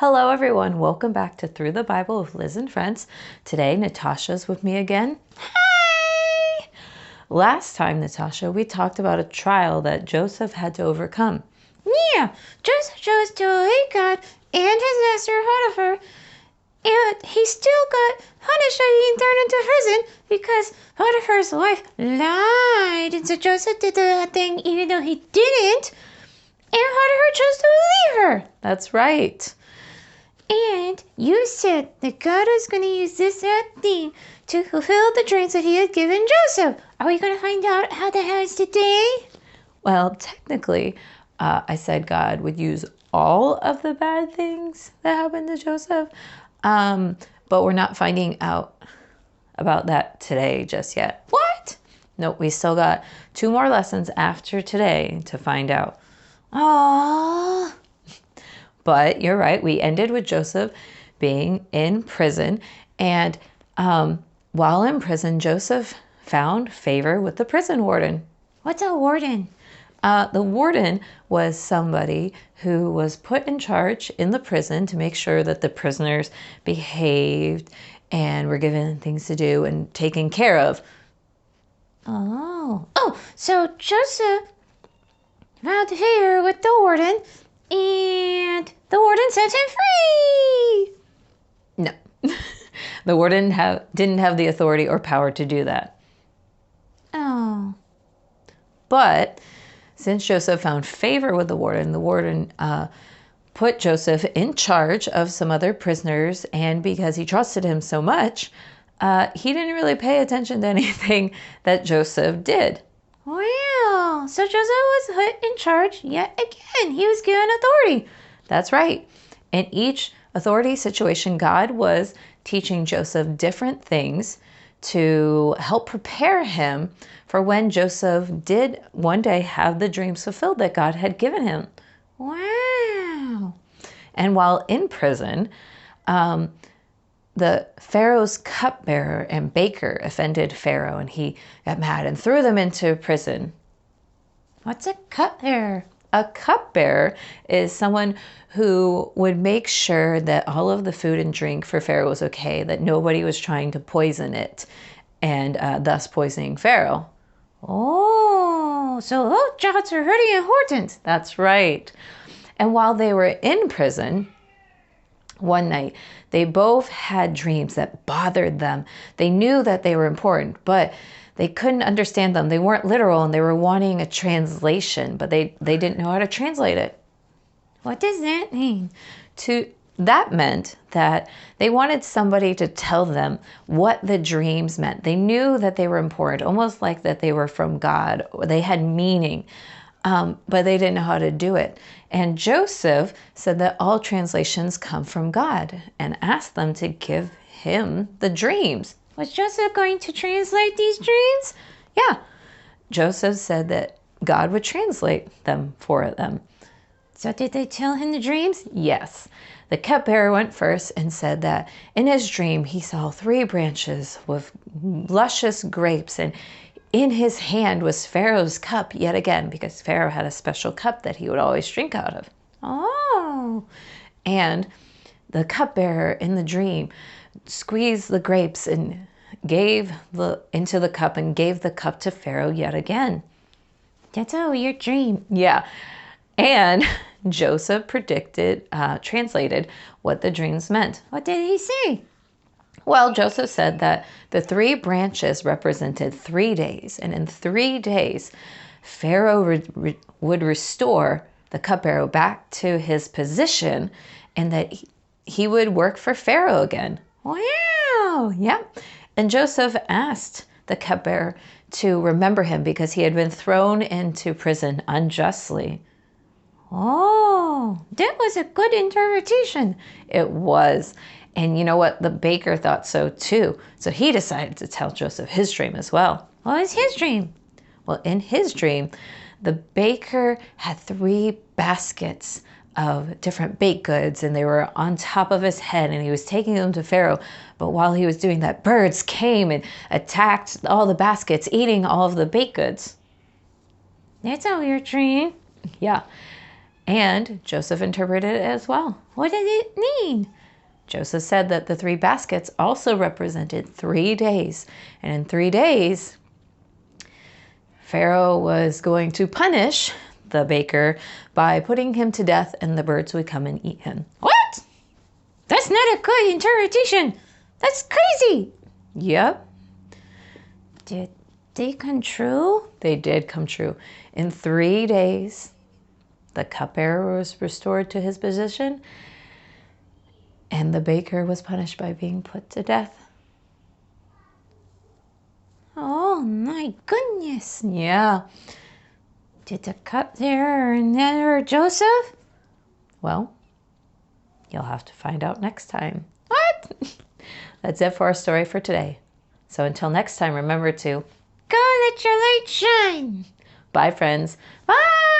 Hello everyone, welcome back to Through the Bible with Liz and Friends. Today Natasha's with me again. Hi! Last time, Natasha, we talked about a trial that Joseph had to overcome. Yeah, Joseph chose to obey God and his master Potiphar, and he still got punished by being thrown into prison because Potiphar's wife lied, and so Joseph did the thing even though he didn't, and Potiphar chose to believe her. That's right. And you said that God was going to use this thing to fulfill the dreams that he had given Joseph. Are we going to find out how that happens today? Well, technically, I said God would use all of the bad things that happened to Joseph, but we're not finding out about that today just yet. What? Nope, we still got 2 more lessons after today to find out. Aww. But you're right, we ended with Joseph being in prison, and while in prison, Joseph found favor with the prison warden. What's a warden? The warden was somebody who was put in charge in the prison to make sure that the prisoners behaved and were given things to do and taken care of. Oh, so Joseph found favor with the warden, and the warden set him free. No, the warden didn't have the authority or power to do that. Oh. But since Joseph found favor with the warden put Joseph in charge of some other prisoners, and because he trusted him so much, he didn't really pay attention to anything that Joseph did. Wow, so Joseph was put in charge yet again. He was given authority. That's right. In each authority situation, God was teaching Joseph different things to help prepare him for when Joseph did one day have the dreams fulfilled that God had given him. Wow. And while in prison, the Pharaoh's cupbearer and baker offended Pharaoh, and he got mad and threw them into prison. What's a cupbearer? A cupbearer is someone who would make sure that all of the food and drink for Pharaoh was okay, that nobody was trying to poison it, and thus poisoning Pharaoh. Oh, so those jobs are really important. That's right. And while they were in prison, one night, they both had dreams that bothered them. They knew that they were important, but they couldn't understand them. They weren't literal, and they were wanting a translation, but they didn't know how to translate it. What does that mean? That meant that they wanted somebody to tell them what the dreams meant. They knew that they were important, almost like that they were from God, or they had meaning, but they didn't know how to do it. And Joseph said that all translations come from God and asked them to give him the dreams. Was Joseph going to translate these dreams? Yeah, Joseph said that God would translate them for them. So did they tell him the dreams? Yes. The cupbearer went first and said that in his dream he saw 3 branches with luscious grapes, and in his hand was Pharaoh's cup yet again, because Pharaoh had a special cup that he would always drink out of. Oh. And the cupbearer in the dream squeezed the grapes and gave into the cup and gave the cup to Pharaoh yet again. That's a weird dream. Yeah. And Joseph translated what the dreams meant. What did he say? Well, Joseph said that the 3 branches represented 3 days, and in 3 days, Pharaoh would restore the cupbearer back to his position, and that he would work for Pharaoh again. Wow! Yeah. And Joseph asked the cupbearer to remember him because he had been thrown into prison unjustly. Oh, that was a good interpretation. It was. And you know what? The baker thought so too. So he decided to tell Joseph his dream as well. What was his dream? Well, in his dream, the baker had 3 baskets of different baked goods, and they were on top of his head, and he was taking them to Pharaoh. But while he was doing that, birds came and attacked all the baskets, eating all of the baked goods. That's a weird dream. Yeah. And Joseph interpreted it as well. What did it mean? Joseph said that the 3 baskets also represented 3 days. And in 3 days, Pharaoh was going to punish the baker by putting him to death, and the birds would come and eat him. What? That's not a good interpretation. That's crazy. Yep. Did they come true? They did come true. In 3 days, the cupbearer was restored to his position, and the baker was punished by being put to death. Oh my goodness. Yeah. Did the cupbearer never Joseph? Well, you'll have to find out next time. What? That's it for our story for today. So until next time, remember to go let your light shine. Bye, friends. Bye.